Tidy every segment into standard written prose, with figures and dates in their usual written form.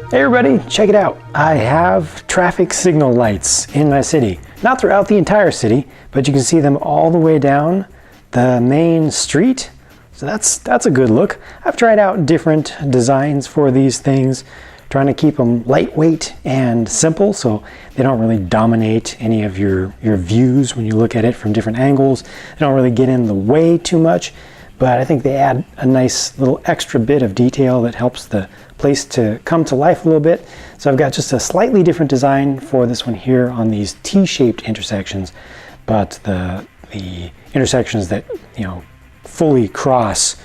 Hey everybody, check it out. I have traffic signal lights in my city. Not throughout the entire city, but you can see them all the way down the main street. So that's a good look. I've tried out different designs for these things, trying to keep them lightweight and simple so they don't really dominate any of your views when you look at it from different angles. They don't really get in the way too much, but I think they add a nice little extra bit of detail that helps the place to come to life a little bit. So I've got just a slightly different design for this one here on these T-shaped intersections, but the intersections that fully cross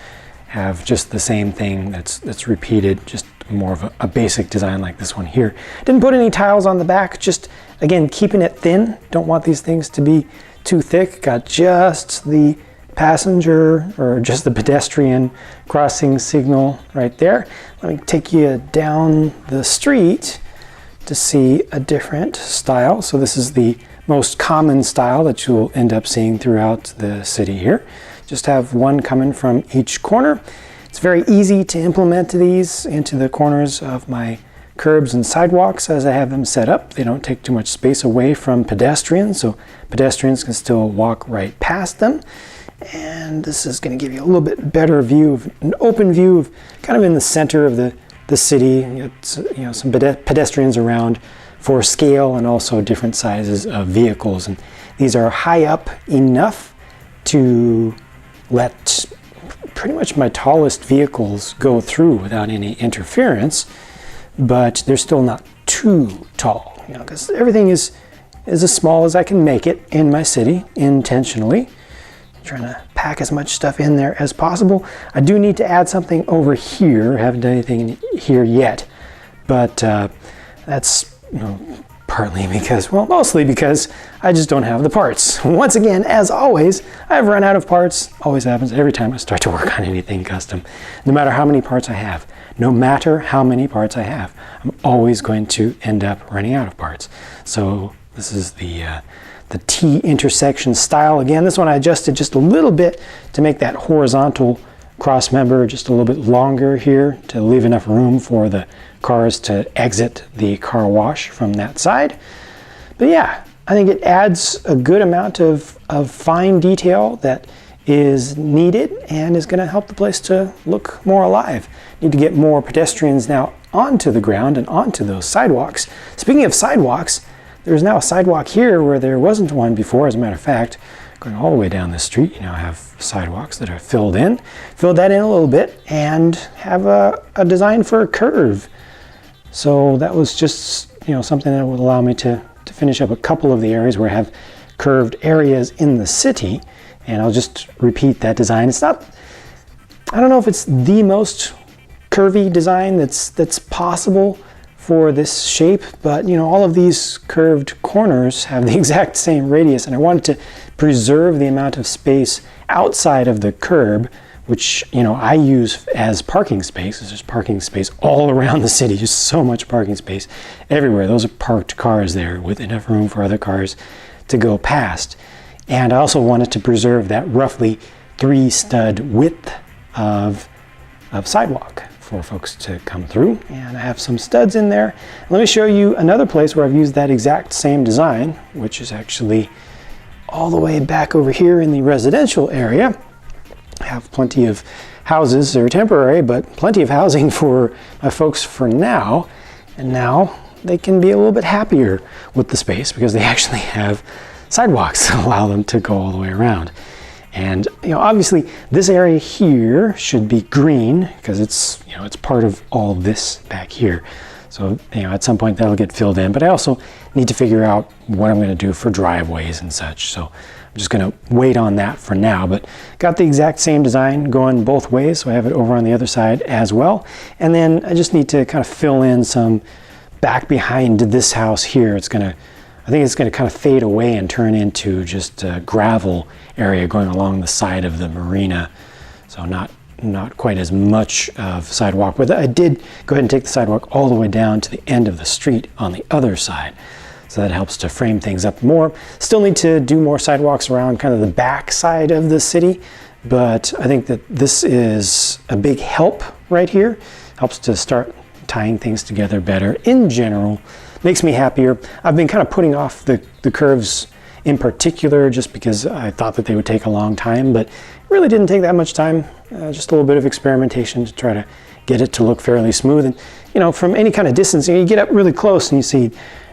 have just the same thing that's repeated, just more of a basic design like this one here. Didn't put any tiles on the back, just again keeping it thin. Don't want these things to be too thick. Got just the passenger or just the pedestrian crossing signal right there. Let me take you down the street to see a different style. So this is the most common style that you'll end up seeing throughout the city here. Just have one coming from each corner. It's very easy to implement these into the corners of my curbs and sidewalks as I have them set up. They don't take too much space away from pedestrians, so pedestrians can still walk right past them. And this is going to give you a little bit better view, an open view of kind of in the center of the city. Some pedestrians around for scale and also different sizes of vehicles. And these are high up enough to let pretty much my tallest vehicles go through without any interference, but they're still not too tall, because everything is as small as I can make it in my city intentionally. Trying to pack as much stuff in there as possible. I do need to add something over here. I haven't done anything here yet, but that's partly because, well, mostly because I just don't have the parts. Once again, as always, I've run out of parts. Always happens every time I start to work on anything custom. No matter how many parts I have, I'm always going to end up running out of parts. So this is the T intersection style. Again, this one I adjusted just a little bit to make that horizontal cross member just a little bit longer here to leave enough room for the cars to exit the car wash from that side. But yeah, I think it adds a good amount of fine detail that is needed and is going to help the place to look more alive. Need to get more pedestrians now onto the ground and onto those sidewalks. Speaking of sidewalks, there's now a sidewalk here where there wasn't one before. As a matter of fact, going all the way down the street, you now have sidewalks that are filled in. Filled that in a little bit and have a design for a curve. So that was just something that would allow me to finish up a couple of the areas where I have curved areas in the city. And I'll just repeat that design. It's not, I don't know if it's the most curvy design that's possible for this shape, but all of these curved corners have the exact same radius, and I wanted to preserve the amount of space outside of the curb, which I use as parking space. There's parking space all around the city, just so much parking space everywhere. Those are parked cars there with enough room for other cars to go past. And I also wanted to preserve that roughly 3 stud width of sidewalk for folks to come through, and I have some studs in there. Let me show you another place where I've used that exact same design, which is actually all the way back over here in the residential area. I have plenty of houses. They're temporary, but plenty of housing for my folks for now, and now they can be a little bit happier with the space because they actually have sidewalks that allow them to go all the way around. And obviously this area here should be green because it's it's part of all this back here. So at some point that'll get filled in, but I also need to figure out what I'm going to do for driveways and such. So I'm just going to wait on that for now, but got the exact same design going both ways. So I have it over on the other side as well. And then I just need to kind of fill in some back behind this house here. I think it's going to kind of fade away and turn into just a gravel area going along the side of the marina. So not quite as much of sidewalk, but I did go ahead and take the sidewalk all the way down to the end of the street on the other side. So that helps to frame things up more. Still need to do more sidewalks around kind of the back side of the city, but I think that this is a big help right here. Helps to start tying things together better in general. Makes me happier. I've been kind of putting off the curves in particular just because I thought that they would take a long time, but it really didn't take that much time. Just a little bit of experimentation to try to get it to look fairly smooth. And you know, from any kind of distance, you get up really close and you see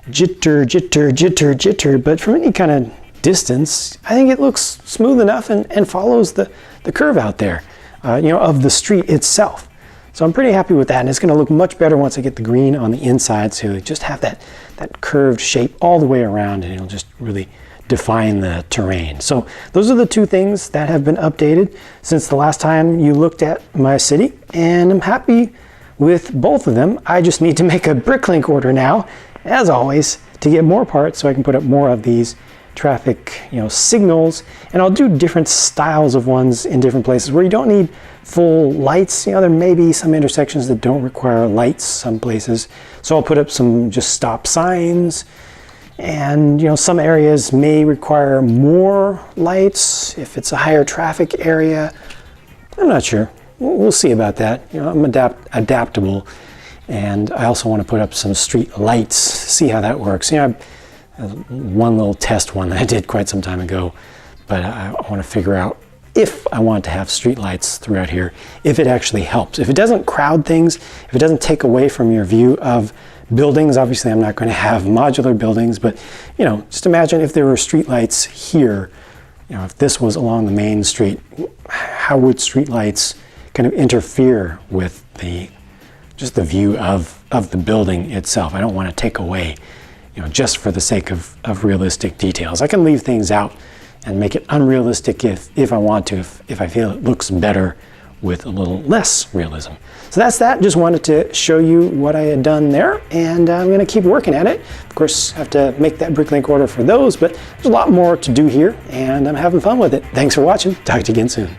jitter, jitter, jitter, jitter, but from any kind of distance, I think it looks smooth enough and follows the curve out there, you know, of the street itself. So I'm pretty happy with that, and it's going to look much better once I get the green on the inside, so you just have that curved shape all the way around, and it'll just really define the terrain. So those are the two things that have been updated since the last time you looked at my city, and I'm happy with both of them. I just need to make a bricklink order now, as always, to get more parts so I can put up more of these traffic, you know, signals, and I'll do different styles of ones in different places where you don't need full lights. You know, there may be some intersections that don't require lights some places, so I'll put up some just stop signs, and you know, some areas may require more lights if it's a higher traffic area. I'm not sure. We'll see about that. You know, I'm adaptable, and I also want to put up some street lights, see how that works. You know, one little test one that I did quite some time ago, but I want to figure out if I want to have street lights throughout here, if it actually helps. If it doesn't crowd things, if it doesn't take away from your view of buildings, obviously I'm not going to have modular buildings, but you know, just imagine if there were street lights here, you know, if this was along the main street, how would street lights kind of interfere with just the view of the building itself? I don't want to take away, you know, just for the sake of realistic details. I can leave things out and make it unrealistic if I want to, if I feel it looks better with a little less realism. So that's that. Just wanted to show you what I had done there, and I'm going to keep working at it. Of course, have to make that bricklink order for those, but there's a lot more to do here, and I'm having fun with it. Thanks for watching. Talk to you again soon.